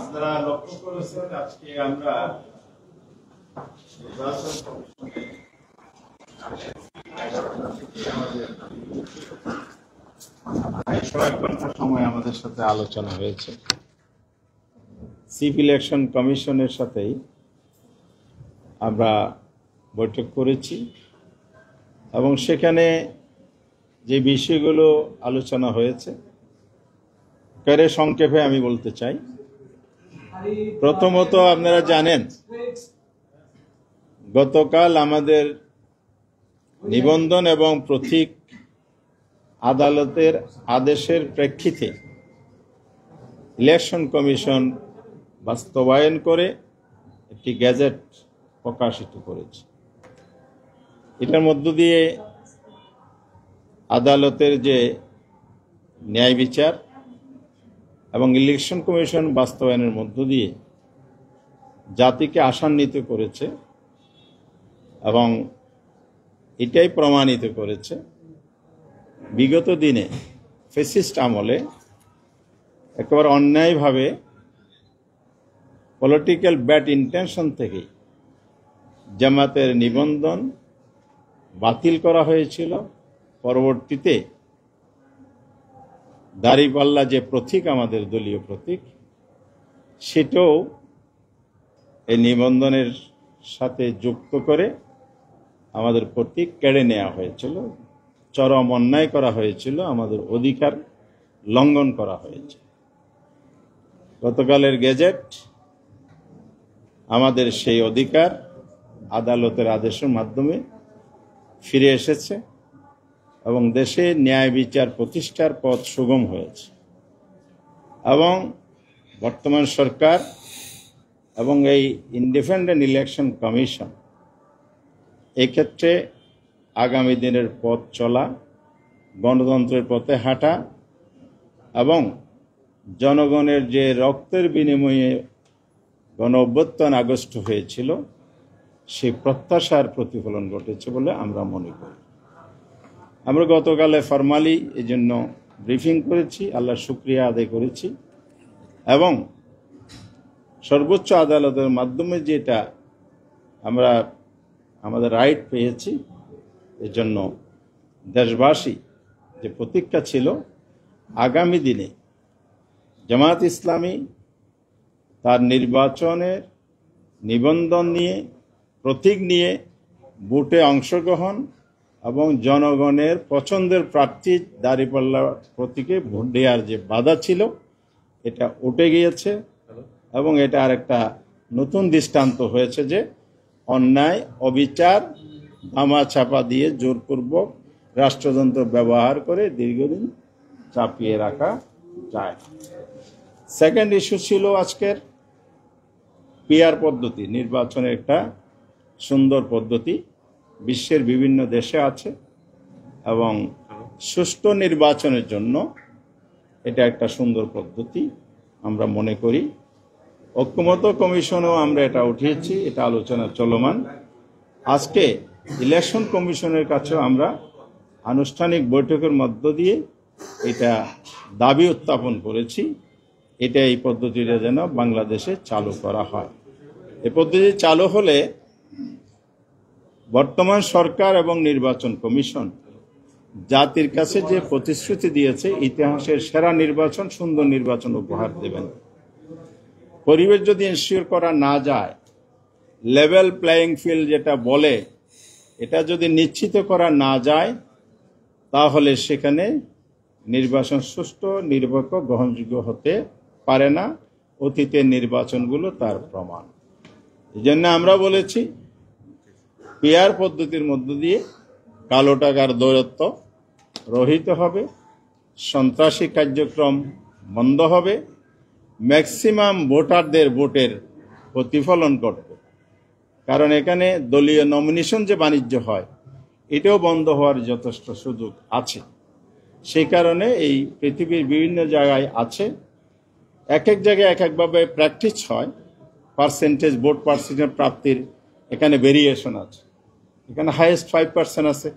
আপনারা লক্ষ্য করেছেন আজকে আমরা কয়েক ঘন্টা সময় আমাদের সাথে আলোচনা হয়েছে। চিফ ইলেকশন কমিশনের সাথেই আমরা বৈঠক করেছি এবং সেখানে যে বিষয়গুলো আলোচনা হয়েছে করে সংক্ষেপে আমি বলতে চাই। প্রথমত, আপনারা জানেন গতকাল আমাদের নিবন্ধন এবং প্রতীক আদালতের আদেশের প্রেক্ষিতে ইলেকশন কমিশন বাস্তবায়ন করে একটি গ্যাজেট প্রকাশিত করেছে। এটার মধ্য দিয়ে আদালতের যে ন্যায় বিচার এবং ইলেকশন কমিশন বাস্তবায়নের মধ্য দিয়ে জাতিকে আশান্বিত করেছে এবং এটাই প্রমাণিত করেছে বিগত দিনে ফ্যাসিস্ট আমলে একেবারে অন্যায়ভাবে পলিটিক্যাল ব্যাড ইন্টেনশন থেকে জামাতের নিবন্ধন বাতিল করা হয়েছিল। পরবর্তীতে দাঁড়িপাল্লা যে প্রতীক, আমাদের দলীয় প্রতীক, সেটাও এই নিবন্ধনের সাথে যুক্ত করে আমাদের প্রতীক কেড়ে নেওয়া হয়েছিল। চরম অন্যায় করা হয়েছিল, আমাদের অধিকার লঙ্ঘন করা হয়েছে। গতকালের গেজেট আমাদের সেই অধিকার আদালতের আদেশের মাধ্যমে ফিরে এসেছে এবং দেশে ন্যায় বিচার প্রতিষ্ঠার পথ সুগম হয়েছে। এবং বর্তমান সরকার এবং এই ইন্ডিপেন্ডেন্ট ইলেকশন কমিশন এক্ষেত্রে আগামী দিনের পথ চলা, গণতন্ত্রের পথে হাঁটা এবং জনগণের যে রক্তের বিনিময়ে গণ অভ্যুত্থান আগস্ট হয়েছিল সেই প্রত্যাশার প্রতিফলন ঘটেছে বলে আমরা মনে করি। আমরা গতকালে ফরমালি এই জন্য ব্রিফিং করেছি, আল্লাহর শুকরিয়া আদায় করেছি এবং সর্বোচ্চ আদালতের মাধ্যমে যেটা আমরা আমাদের রাইট পেয়েছি, এর জন্য দেশবাসী যে প্রতীক্ষা ছিল আগামী দিনে জামায়াত ইসলামী তার নির্বাচনের নিবন্ধন নিয়ে, প্রতীক নিয়ে ভোটে অংশগ্রহণ এবং জনগণের পছন্দের প্রার্থী দাঁড়িপাল্লা প্রতীকে ভোট দেওয়ার যে বাধা ছিল এটা উঠে গিয়েছে এবং এটা আরেকটা নতুন দৃষ্টান্ত হয়েছে যে অন্যায়, অবিচার, ধামা চাপা দিয়ে জোরপূর্বক রাষ্ট্রযন্ত্র ব্যবহার করে দীর্ঘদিন চাপিয়ে রাখা যায়। সেকেন্ড ইস্যু ছিল আজকের পিআর পদ্ধতি। নির্বাচনের একটা সুন্দর পদ্ধতি বিশ্বের বিভিন্ন দেশে আছে এবং সুষ্ঠু নির্বাচনের জন্য এটা একটা সুন্দর পদ্ধতি আমরা মনে করি। ঐক্যমত্য কমিশনেও আমরা এটা উঠিয়েছি, এটা আলোচনা চলমান। আজকে ইলেকশন কমিশনের কাছেও আমরা আনুষ্ঠানিক বৈঠকের মধ্য দিয়ে এটা দাবি উত্থাপন করেছি, এটা এই পদ্ধতিটা যেন বাংলাদেশে চালু করা হয়। এই পদ্ধতি চালু হলে বর্তমান সরকার এবং নির্বাচন কমিশন জাতির কাছে যে প্রতিশ্রুতি দিয়েছে ইতিহাসের সেরা নির্বাচন, সুন্দর নির্বাচন উপহার দেবেন। পরিবেশ যদি এনশিওর করা না যায়, লেভেল প্লেয়িং ফিল্ড যেটা বলে, এটা যদি নিশ্চিত করা না যায় তাহলে সেখানে নির্বাচন সুষ্ঠু, নিরপেক্ষ, গ্রহণযোগ্য হতে পারে না। অতীতের নির্বাচনগুলো তার প্রমাণ। এই জন্য আমরা বলেছি পিআর পদ্ধতির মধ্য দিয়ে কালো টাকার দৌরাত্ম্য রহিত হবে, সন্ত্রাসী কার্যক্রম বন্ধ হবে, ম্যাক্সিমাম ভোটারদের ভোটের প্রতিফলন ঘটবে। কারণ এখানে দলীয় নমিনেশন যে বাণিজ্য হয় এটাও বন্ধ হওয়ার যথেষ্ট সুযোগ আছে। সেই কারণে এই পৃথিবীর বিভিন্ন জায়গায় আছে, এক এক জায়গায় এক একভাবে প্র্যাকটিস হয়। পার্সেন্টেজ, ভোট পার্সেন্টেজ প্রাপ্তির এখানে ভেরিয়েশন আছে। এখানে হাইয়েস্ট 5% আছে,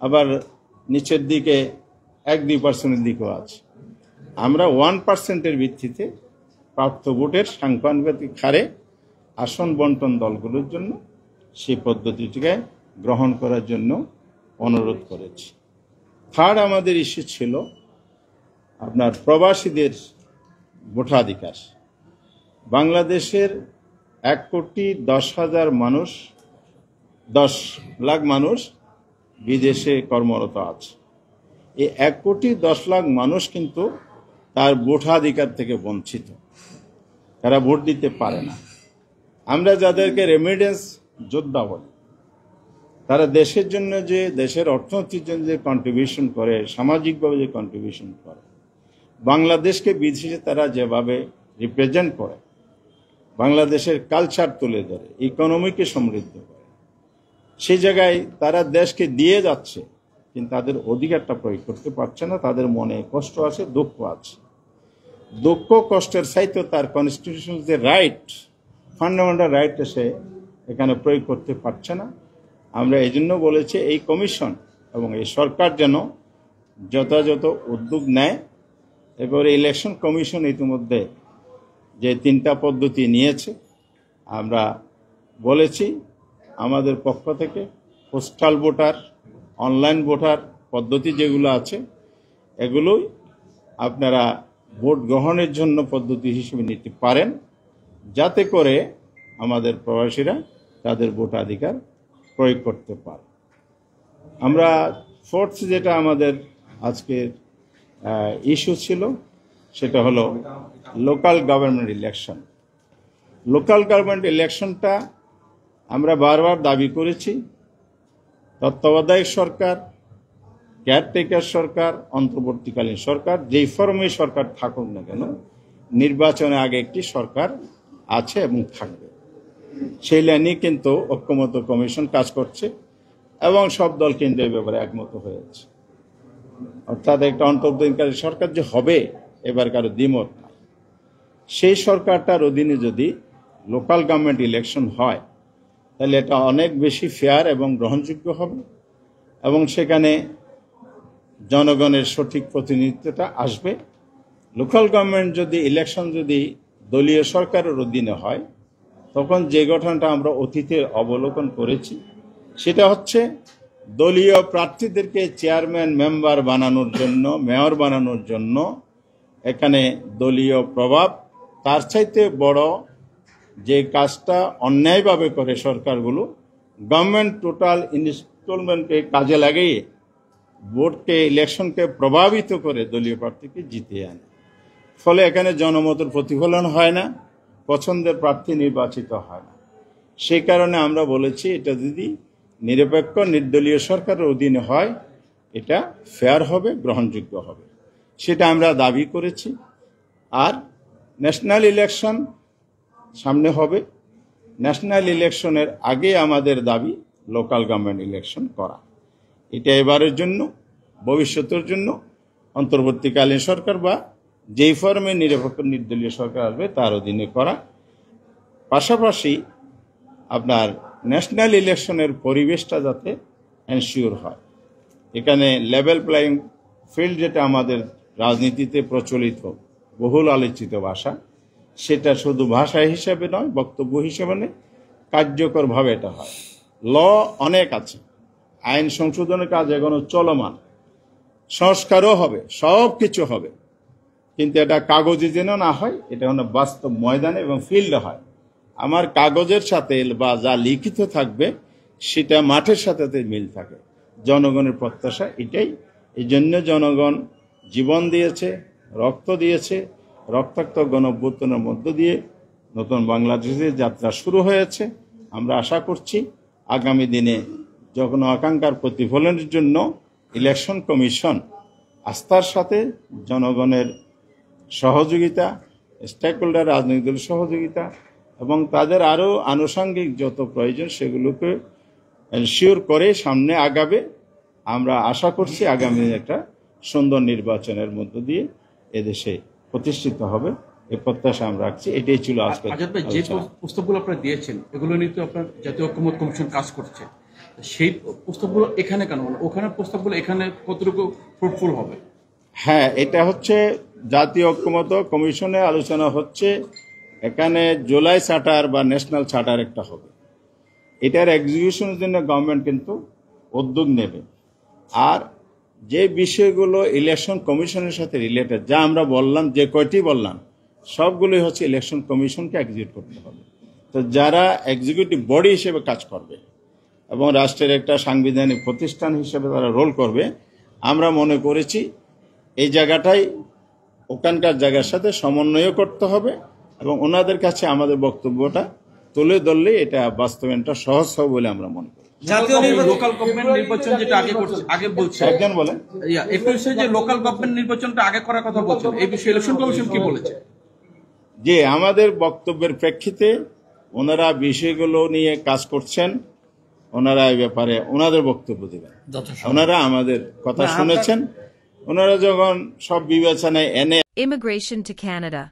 আবার নিচের দিকে 1-2% দিকেও আছে। আমরা 1%-এর ভিত্তিতে প্রাপ্ত ভোটের সাংখ্যানুপাতিক হারে আসন বন্টন দলগুলোর জন্য সেই পদ্ধতিটিকে গ্রহণ করার জন্য অনুরোধ করেছি। থার্ড আমাদের ইস্যু ছিল আপনার প্রবাসীদের ভোটাধিকার। বাংলাদেশের 1,10,00,000 মানুষ, 10 লাখ মানুষ বিদেশে কর্মরত আছে। এই 1,10,00,000 মানুষ কিন্তু তার ভোটাধিকার থেকে বঞ্চিত, তারা ভোট দিতে পারে না। আমরা যাদেরকে রেমিডেন্স যোদ্ধা বলি, তারা দেশের জন্য যে, দেশের অর্থনীতির জন্য যে কন্ট্রিবিউশন করে, সামাজিকভাবে যে কন্ট্রিবিউশন করে, বাংলাদেশকে বিদেশে তারা যেভাবে রিপ্রেজেন্ট করে, বাংলাদেশের কালচার তুলে ধরে, ইকোনমিকে সমৃদ্ধ করে, সেই জায়গায় তারা দেশকে দিয়ে যাচ্ছে, কিন্তু তাদের অধিকারটা প্রয়োগ করতে পারছে না। তাদের মনে কষ্ট আছে, দুঃখ আছে। দুঃখ কষ্টের চাইতে তার কনস্টিটিউশনাল যে রাইট, ফান্ডামেন্টাল রাইট, সে এখানে প্রয়োগ করতে পারছে না। আমরা এই জন্য বলেছি এই কমিশন এবং এই সরকার যেন যথাযথ উদ্যোগ নেয়। এবারে ইলেকশন কমিশন ইতিমধ্যে যে 3টা পদ্ধতি নিয়েছে, আমরা বলেছি আমাদের পক্ষ থেকে পোস্টাল ভোটার, অনলাইন ভোটার পদ্ধতি যেগুলো আছে, এগুলোই আপনারা ভোট গ্রহণের জন্য পদ্ধতি হিসেবে নিতে পারেন, যাতে করে আমাদের প্রবাসীরা তাদের ভোটাধিকার প্রয়োগ করতে পারে। আমরা ফোর্থ যেটা আমাদের আজকের ইস্যু ছিল, সেটা হলো local government election. Local government ইলেকশনটা আমরা বারবার দাবি করেছি, তত্ত্বাবধায়ক সরকার, কেয়ারটেকার সরকার, অন্তর্বর্তীকালীন সরকার, যেই ফর্মে সরকার থাকুক না কেন, নির্বাচনে আগে একটি সরকার আছে এবং থাকবে। সেই লাইনে কিন্তু ঐক্যমত্য কমিশন কাজ করছে এবং সব দল কিন্তু এই ব্যাপারে একমত হয়েছে। অর্থাৎ একটা অন্তর্বর্তীকালীন সরকার যে হবে, এবার কারো দ্বিমত নাই। সেই সরকারটার অধীনে যদি লোকাল গভর্নমেন্ট ইলেকশন হয়, তাহলে এটা অনেক বেশি ফেয়ার এবং গ্রহণযোগ্য হবে এবং সেখানে জনগণের সঠিক প্রতিনিধিত্বটা আসবে। লোকাল গভর্নমেন্ট যদি ইলেকশন যদি দলীয় সরকারের অধীনে হয়, তখন যে ঘটনাটা আমরা অতীতে অবলোকন করেছি, সেটা হচ্ছে দলীয় প্রার্থীদেরকে চেয়ারম্যান, মেম্বার বানানোর জন্য, মেয়র বানানোর জন্য এখানে দলীয় প্রভাব, তার চাইতে বড় যে কাজটা অন্যায়ভাবে করে সরকারগুলো, গভর্নমেন্ট টোটাল ইনস্টলমেন্টকে কাজে লাগিয়ে ভোটকে, ইলেকশনকে প্রভাবিত করে দলীয় প্রার্থীকে জিতিয়ে আনে। ফলে এখানে জনমতের প্রতিফলন হয় না, পছন্দের প্রার্থী নির্বাচিত হয় না। সেই কারণে আমরা বলেছি এটা যদি নিরপেক্ষ নির্দলীয় সরকারের অধীনে হয়, এটা ফেয়ার হবে, গ্রহণযোগ্য হবে, সেটা আমরা দাবি করেছি। আর ন্যাশনাল ইলেকশন সামনে হবে, ন্যাশনাল ইলেকশনের আগে আমাদের দাবি লোকাল গভর্নমেন্ট ইলেকশন করা। এটা এবারের জন্য, ভবিষ্যতের জন্য অন্তর্বর্তীকালীন সরকার বা যেই ফর্মে নিরপেক্ষ নির্দলীয় সরকার আসবে তার অধীনে করা। পাশাপাশি আপনার ন্যাশনাল ইলেকশনের পরিবেশটা যাতে এনশিওর হয়। এখানে লেভেল প্লেইং ফিল্ড, যেটা আমাদের রাজনীতিতে প্রচলিত বহুল আলোচিত ভাষা, সেটা শুধু ভাষা হিসেবে নয়, বক্তব্য হিসেবে নয়, কার্যকরভাবে এটা হয়। ল অনেক আছে, আইন সংশোধনের কাজ এখনো চলমান, সংস্কারও হবে, সব কিছু হবে, কিন্তু এটা কাগজে যেন না হয়, এটা যেন বাস্তব ময়দানে এবং ফিল্ডে হয়। আমার কাগজের সাথে বা যা লিখিত থাকবে সেটা মাঠের সাথে মিল থাকে। জনগণের প্রত্যাশা এটাই। এই জন্য জনগণ জীবন দিয়েছে, রক্ত দিয়েছে। রক্তাক্ত গণঅভ্যুত্থানের মধ্য দিয়ে নতুন বাংলাদেশের যাত্রা শুরু হয়েছে। আমরা আশা করছি আগামী দিনে যখন আকাঙ্ক্ষার প্রতিফলনের জন্য ইলেকশন কমিশন আস্থার সাথে জনগণের সহযোগিতা, স্টেক হোল্ডার, রাজনৈতিক দলের সহযোগিতা এবং তাদের আরও আনুষঙ্গিক যত প্রয়োজন সেগুলোকে এনশিওর করে সামনে আগাবে। আমরা আশা করছি আগামী একটা সুন্দর নির্বাচনের মধ্য দিয়ে এদেশে প্রতিষ্ঠিত হবে, এই প্রত্যাশা আমরা রাখছি। এটাই ছিল আজকে। যে প্রস্তাবগুলো আপনারা দিয়েছেন, এগুলো নিয়ে তো আপনার জাতীয় ঐক্যমত্য কমিশন কাজ করছে, সেই প্রস্তাবগুলো এখানে কেন, ওখানে প্রস্তাবগুলো এখানে কতটুকু ফ্রুটফুল হবে? হ্যাঁ, এটা হচ্ছে জাতীয় ঐক্যমত্য কমিশনে আলোচনা হচ্ছে, এখানে জুলাই চার্টার বা ন্যাশনাল চার্টার একটা হবে। এটার এক্সিকিউশনের জন্য গভর্নমেন্ট কিন্তু উদ্যোগ নেবে। আর যে বিষয়গুলো ইলেকশন কমিশনের সাথে রিলেটেড, যা আমরা বললাম, যে কয়টি বললাম, সবগুলোই হচ্ছে ইলেকশন কমিশনকে এক্সিকিউট করতে হবে। তো যারা এক্সিকিউটিভ বডি হিসেবে কাজ করবে এবং রাষ্ট্রের একটা সাংবিধানিক প্রতিষ্ঠান হিসেবে তারা রোল করবে, আমরা মনে করেছি এই জায়গাটাই ওখানকার জায়গার সাথে সমন্বয় করতে হবে এবং ওনাদের কাছে আমাদের বক্তব্যটা তুলে ধরলে এটা বাস্তবায়নটা সহজ হবে বলে আমরা মনে করি। লোকাল গভর্নমেন্ট নির্বাচন যেটা আগে বলছে, একজন বলেন 21-এ যে লোকাল গভর্নমেন্ট নির্বাচনটা আগে করার কথা বলছেন, এই বিষয়ে ইলেকশন কমিশন কি বলেছে? যে আমাদের বক্তব্যের প্রেক্ষিতে ওনারা বিষয়গুলো নিয়ে কাজ করছেন, ওনারা এই ব্যাপারে ওনাদের বক্তব্য দেবেন। ওনারা আমাদের কথা শুনেছেন, ওনারা যখন সব বিবেচনায় এনে Immigration to Canada.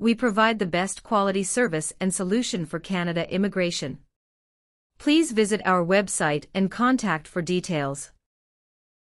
We provide the best quality service and solution for Canada immigration. Please visit our website and contact for details.